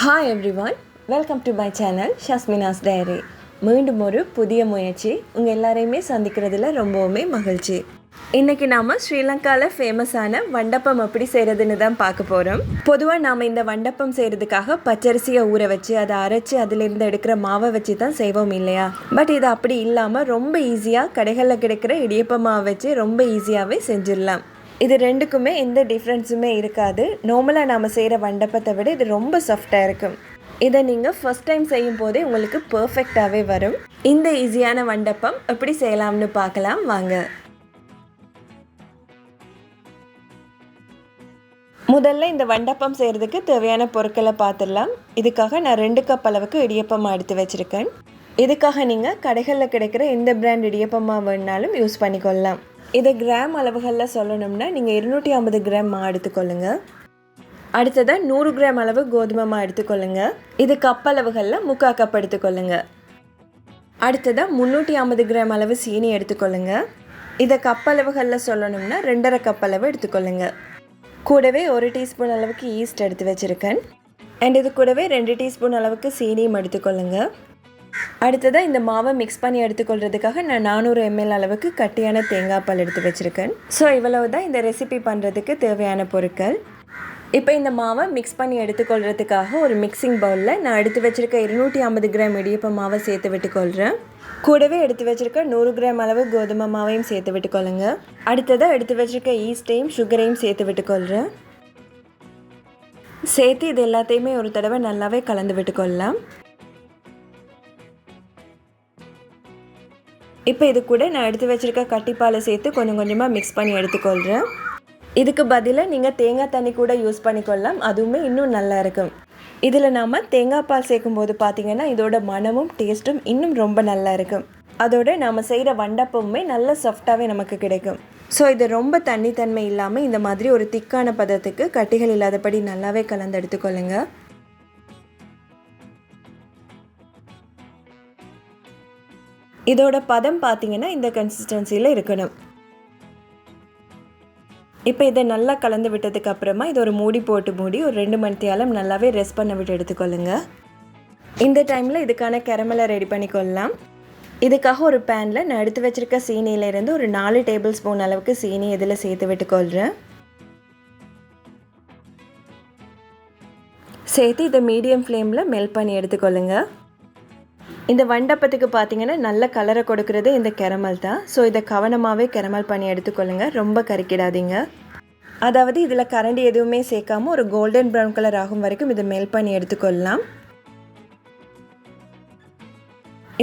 Hi everyone, welcome to my channel Shasmina's Diary. மீண்டும் ஒரு புதிய முயற்சி உங்கள் எல்லாரையுமே சந்திக்கிறதுல ரொம்பவுமே மகிழ்ச்சி. இன்றைக்கி நாம் ஸ்ரீலங்காவில் ஃபேமஸான வண்டப்பம் எப்படி செய்கிறதுன்னு தான் பார்க்க போகிறோம். பொதுவாக நாம் இந்த வண்டப்பம் செய்கிறதுக்காக பச்சரிசியை ஊற வச்சு அதை அரைச்சி அதிலிருந்து எடுக்கிற மாவை வச்சு தான் செய்வோம் இல்லையா? பட் இது அப்படி இல்லாமல் ரொம்ப ஈஸியாக கடைகளில் கிடைக்கிற இடியப்ப மாவை வச்சு ரொம்ப ஈஸியாகவே செஞ்சிடலாம். இது ரெண்டுக்குமே எந்த டிஃப்ரென்ஸுமே இருக்காது. நார்மலாக நாம் செய்கிற வண்டப்பத்தை விட இது ரொம்ப சாஃப்டாக இருக்கும். இதை நீங்கள் ஃபஸ்ட் டைம் செய்யும் போதே உங்களுக்கு பர்ஃபெக்டாகவே வரும். இந்த ஈஸியான வண்டப்பம் எப்படி செய்யலாம்னு பார்க்கலாம் வாங்க. முதல்ல இந்த வண்டப்பம் செய்கிறதுக்கு தேவையான பொருட்களை பார்த்துடலாம். இதுக்காக நான் 2 கப் அளவுக்கு இடியப்பமாக எடுத்து வச்சுருக்கேன். இதுக்காக நீங்கள் கடைகளில் கிடைக்கிற எந்த பிராண்ட் இடியப்பமாக வேணுனாலும் யூஸ் பண்ணிக்கொள்ளலாம். இதை கிராம் அளவுகளில் சொல்லணும்னா நீங்கள் 250 கிராம் மா எடுத்துக்கொள்ளுங்க. அடுத்ததாக 100 கிராம் அளவு கோதுமை மா எடுத்துக்கொள்ளுங்க. இது கப் அளவுகளில் 3/4 கப் எடுத்துக்கொள்ளுங்க. அடுத்ததாக 350 கிராம் அளவு சீனி எடுத்துக்கொள்ளுங்க. இதை கப் அளவுகளில் சொல்லணும்னா 2.5 கப் அளவு எடுத்துக்கொள்ளுங்க. கூடவே 1 டீஸ்பூன் அளவுக்கு ஈஸ்ட் எடுத்து வச்சுருக்கேன். அண்ட் இது கூடவே 2 டீஸ்பூன் அளவுக்கு சீனியும் எடுத்துக்கொள்ளுங்க. அடுத்ததாக இந்த மாவை மிக்ஸ் பண்ணி எடுத்துக்கொள்கிறதுக்காக நான் 400 ml அளவுக்கு கட்டியான தேங்காய் பால் எடுத்து வச்சுருக்கேன். ஸோ இவ்வளவு தான் இந்த ரெசிபி பண்ணுறதுக்கு தேவையான பொருட்கள். இப்போ இந்த மாவை மிக்ஸ் பண்ணி எடுத்துக்கொள்கிறதுக்காக ஒரு மிக்சிங் பவுலில் நான் எடுத்து வச்சுருக்க 250 கிராம் இடியப்ப மாவை சேர்த்து விட்டுக்கொள்கிறேன். கூடவே எடுத்து வச்சுருக்க 100 கிராம் அளவு கோதுமை மாவையும் சேர்த்து விட்டுக்கொள்ளுங்க. அடுத்ததாக எடுத்து வச்சுருக்க ஈஸ்ட்டையும் சுகரையும் சேர்த்து விட்டுக்கொள்கிறேன். சேர்த்து இது எல்லாத்தையுமே ஒரு தடவை நல்லாவே கலந்து விட்டுக்கொள்ளலாம். இப்போ இது கூட நான் எடுத்து வச்சுருக்க கட்டிப்பாலை சேர்த்து கொஞ்சம் கொஞ்சமாக மிக்ஸ் பண்ணி எடுத்துக்கொள்கிறேன். இதுக்கு பதிலாக நீங்கள் தேங்காய் தண்ணி கூட யூஸ் பண்ணிக்கொள்ளலாம், அதுவுமே இன்னும் நல்லா இருக்கும். இதில் நாம் தேங்காய் பால் சேர்க்கும்போது பார்த்திங்கன்னா இதோட மனமும் டேஸ்ட்டும் இன்னும் ரொம்ப நல்லா இருக்கும். அதோட நாம் செய்கிற வண்டப்பமுமே நல்ல சாஃப்டாகவே நமக்கு கிடைக்கும். ஸோ இது ரொம்ப தண்ணித்தன்மை இல்லாமல் இந்த மாதிரி ஒரு திக்கான பதத்துக்கு கட்டிகள் இல்லாதபடி நல்லாவே கலந்து எடுத்துக்கொள்ளுங்க. இதோட பதம் பார்த்திங்கன்னா இந்த கன்சிஸ்டன்சியில் இருக்கணும். இப்போ இதை நல்லா கலந்து விட்டதுக்கு அப்புறமா இது ஒரு மூடி போட்டு மூடி ஒரு 2 மணி நேரம் நல்லாவே ரெஸ்ட் பண்ண விட்டு எடுத்துக்கொள்ளுங்க. இந்த டைமில் இதுக்கான கேரமலை ரெடி பண்ணிக்கொள்ளலாம். இதுக்காக ஒரு பேனில் நான் எடுத்து வச்சுருக்க சீனியிலேருந்து ஒரு 4 டேபிள் ஸ்பூன் அளவுக்கு சீனி இதில் சேர்த்து விட்டுக்கொள்கிறேன். சேர்த்து இதை மீடியம் ஃப்ளேமில் மெல்ட் பண்ணி எடுத்துக்கொள்ளுங்க. இந்த வண்டப்பத்துக்கு பார்த்திங்கன்னா நல்ல கலரை கொடுக்கறது இந்த கேரமல் தான். ஸோ இதை கவனமாகவே கேரமல் பண்ணி எடுத்துக்கொள்ளுங்க, ரொம்ப கறிக்கிடாதீங்க. அதாவது இதில் கரண்டி எதுவுமே சேர்க்காமல் ஒரு கோல்டன் ப்ரௌன் கலர் ஆகும் வரைக்கும் இதை மெல்ட் பண்ணி எடுத்துக்கொள்ளலாம்.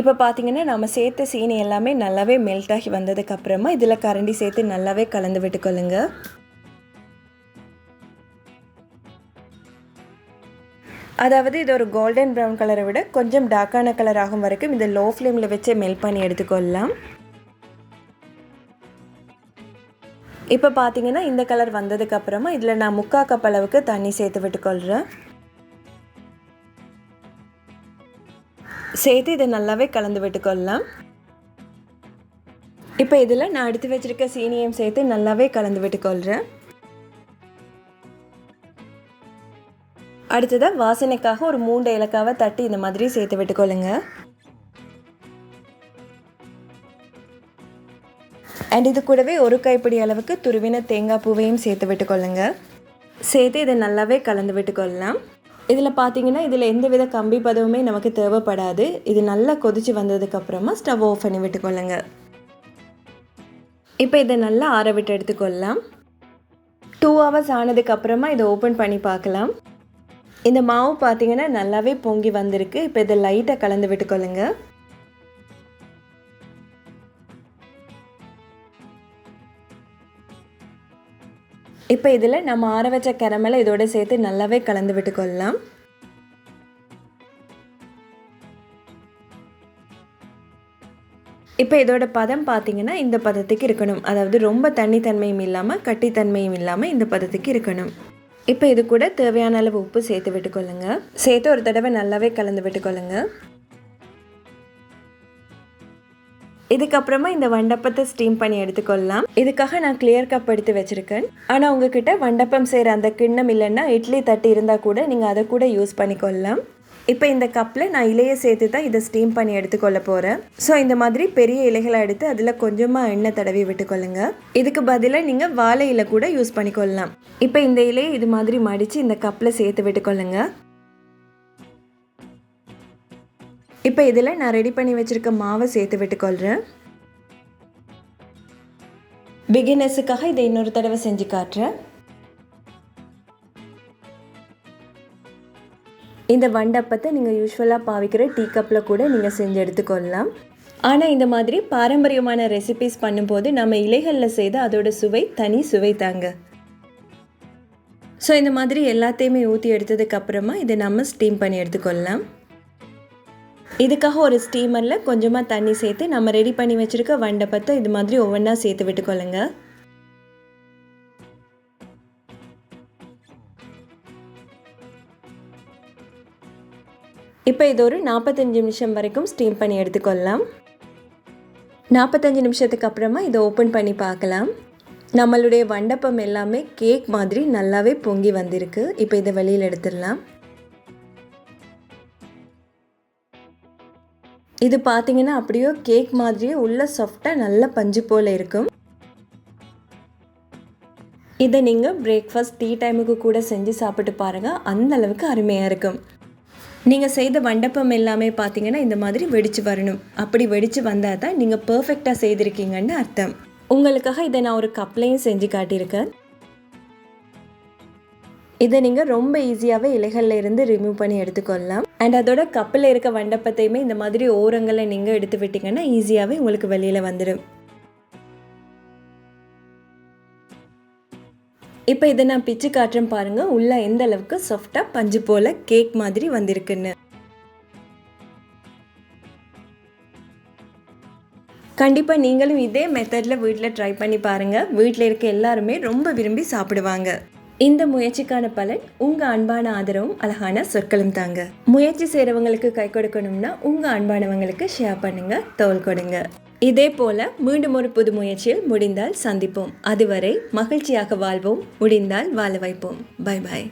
இப்போ பார்த்திங்கன்னா நம்ம சேர்த்த சீனி எல்லாமே நல்லாவே மெல்ட் ஆகி வந்ததுக்கப்புறமா இதில் கரண்டி சேர்த்து நல்லாவே கலந்து விட்டுக்கொள்ளுங்க. அதாவது இது ஒரு கோல்டன் ப்ரௌன் கலரை விட கொஞ்சம் டார்க்கான கலர் ஆகும் வரைக்கும் இதை லோ ஃப்ளேமில் வச்சே மெல்ட் பண்ணி எடுத்துக்கொள்ளலாம். இப்போ பார்த்தீங்கன்னா இந்த கலர் வந்ததுக்கப்புறமா இதில் நான் 3/4 கப் அளவுக்கு தண்ணி சேர்த்து விட்டுக்கொள்கிறேன். சேர்த்து இதை நல்லாவே கலந்து விட்டுக்கொள்ளலாம். இப்போ இதில் நான் எடுத்து வச்சுருக்க சீனியும் சேர்த்து நல்லாவே கலந்து விட்டுக்கொள்கிறேன். அடுத்ததாக வாசனைக்காக ஒரு 3 ஏலக்காவை தட்டி இந்த மாதிரி சேர்த்து விட்டுக்கொள்ளுங்க. அண்ட் இது கூடவே ஒரு கைப்பிடி அளவுக்கு துருவின தேங்காய் பூவையும் சேர்த்து விட்டுக்கொள்ளுங்க. சேர்த்து இதை நல்லாவே கலந்து விட்டுக்கொள்ளலாம். இதில் பார்த்தீங்கன்னா இதில் எந்தவித கம்பி பதவுமே நமக்கு தேவைப்படாது. இது நல்லா கொதித்து வந்ததுக்கப்புறமா ஸ்டவ் ஆஃப் பண்ணி விட்டுக்கொள்ளுங்க. இப்போ இதை நல்லா ஆற விட்டு எடுத்துக்கொள்ளலாம். 2 ஹவர்ஸ் ஆனதுக்கப்புறமா இதை ஓப்பன் பண்ணி பார்க்கலாம். இந்த மாவு பார்த்திங்கன்னா நல்லாவே பொங்கி வந்திருக்கு. இப்போ இதை லைட்டாக கலந்து விட்டுக்கொள்ளுங்க. இப்போ இதில் நம்ம ஆற வச்ச கேரமலை இதோட சேர்த்து நல்லாவே கலந்து விட்டுக்கொள்ளலாம். இப்போ இதோட பதம் பார்த்திங்கன்னா இந்த பதத்துக்கு இருக்கணும். அதாவது ரொம்ப தண்ணித்தன்மையும் இல்லாமல் கட்டித்தன்மையும் இல்லாமல் இந்த பதத்துக்கு இருக்கணும். இப்போ இது கூட தேவையான அளவு உப்பு சேர்த்து விட்டுக்கொள்ளுங்க. சேர்த்து ஒரு தடவை நல்லாவே கலந்து விட்டுக்கொள்ளுங்க. இதுக்கப்புறமா இந்த வண்டப்பத்தை ஸ்டீம் பண்ணி எடுத்துக்கொள்ளலாம். இதுக்காக நான் கிளியர் கப் எடுத்து வச்சுருக்கேன். ஆனால் உங்ககிட்ட வண்டப்பம் செய்கிற அந்த கிண்ணம் இல்லைன்னா இட்லி தட்டு இருந்தால் கூட நீங்கள் அதை கூட யூஸ் பண்ணிக்கொள்ளலாம். இப்போ இந்த கப்பில் நான் இலையை சேர்த்து தான் இதை ஸ்டீம் பண்ணி எடுத்துக்கொள்ள போகிறேன். ஸோ இந்த மாதிரி பெரிய இலைகளை எடுத்து அதில் கொஞ்சமாக எண்ணெய் தடவி விட்டுக்கொள்ளுங்க. இதுக்கு பதிலாக நீங்கள் வாழை இலை கூட யூஸ் பண்ணிக்கொள்ளலாம். இப்போ இந்த இலையை இது மாதிரி மடித்து இந்த கப்பில் சேர்த்து விட்டுக்கொள்ளுங்க. இப்போ இதில் நான் ரெடி பண்ணி வச்சுருக்க மாவை சேர்த்து விட்டுக்கொள்கிறேன். பிகினர்ஸுக்காக இதை இன்னொரு தடவை செஞ்சு காட்டுறேன். இந்த வண்டப்பத்தை நீங்கள் யூஸ்வலாக பாவிக்கிற டீ கப்பில் கூட நீங்கள் செஞ்சு எடுத்துக்கொள்ளலாம். ஆனால் இந்த மாதிரி பாரம்பரியமான ரெசிபீஸ் பண்ணும்போது நம்ம இலைகளில் செய்த அதோட சுவை தனி சுவை தாங்க. ஸோ இந்த மாதிரி எல்லாத்தையுமே ஊற்றி எடுத்ததுக்கப்புறமா இதை நம்ம ஸ்டீம் பண்ணி எடுத்துக்கொள்ளலாம். இதுக்காக ஒரு ஸ்டீமரில் கொஞ்சமாக தண்ணி சேர்த்து நம்ம ரெடி பண்ணி வச்சுருக்க வண்டப்பத்தை இது மாதிரி ஒவ்வொன்றா சேர்த்து விட்டுக்கொள்ளுங்க. இப்போ இது ஒரு 45 நிமிஷம் வரைக்கும் ஸ்டீம் பண்ணி எடுத்துக்கொள்ளலாம். 45 நிமிஷத்துக்கு அப்புறமா இதை ஓப்பன் பண்ணி பார்க்கலாம். நம்மளுடைய வண்டப்பம் எல்லாமே கேக் மாதிரி நல்லாவே பொங்கி வந்திருக்கு. இப்போ இதை வெளியில் எடுத்துடலாம். இது பார்த்தீங்கன்னா அப்படியே கேக் மாதிரியே உள்ள சாஃப்டாக நல்ல பஞ்சு போல் இருக்கும். இதை நீங்கள் பிரேக்ஃபாஸ்ட் டீ டைமுக்கு கூட செஞ்சு சாப்பிட்டு பாருங்கள். அந்த அளவுக்கு அருமையாக இருக்கும். நீங்கள் செய்த வண்டப்பம் எல்லாமே பார்த்தீங்கன்னா இந்த மாதிரி வெடித்து வரணும். அப்படி வெடித்து வந்தால் தான் நீங்கள் பர்ஃபெக்டாக செய்திருக்கீங்கன்னு அர்த்தம். உங்களுக்காக இதை நான் ஒரு கப்லையும் செஞ்சு காட்டியிருக்கேன். இதை நீங்கள் ரொம்ப ஈஸியாகவே இலைகளில் இருந்து ரிமூவ் பண்ணி எடுத்துக்கொள்ளலாம். அண்ட் அதோட கப்பில் இருக்க வண்டப்பத்தையுமே இந்த மாதிரி ஓரங்களை நீங்கள் எடுத்து விட்டிங்கன்னா ஈஸியாகவே உங்களுக்கு வெளியில் வந்துடும். இப்போ இதை நான் பிச்சு காட்டுறேன் பாருங்கள். உள்ள எந்த அளவுக்கு சாஃப்டாக பஞ்சு போல் கேக் மாதிரி வந்திருக்குன்னு. கண்டிப்பாக நீங்களும் இதே மெத்தடில் வீட்டில் ட்ரை பண்ணி பாருங்கள். வீட்டில் இருக்க எல்லாருமே ரொம்ப விரும்பி சாப்பிடுவாங்க. இந்த முயற்சிக்கான பலன் உங்கள் அன்பான ஆதரவும் அழகான சொற்களும் தாங்க. முயற்சி செய்கிறவங்களுக்கு கை கொடுக்கணும்னா உங்கள் அன்பானவங்களுக்கு ஷேர் பண்ணுங்கள், தோள் கொடுங்க. இதே போல மீண்டும் ஒரு புது முயற்சியில் முடிந்தால் சந்திப்போம். அதுவரை மகிழ்ச்சியாக வாழ்வோம், முடிந்தால் வாழ வைப்போம். Bye bye.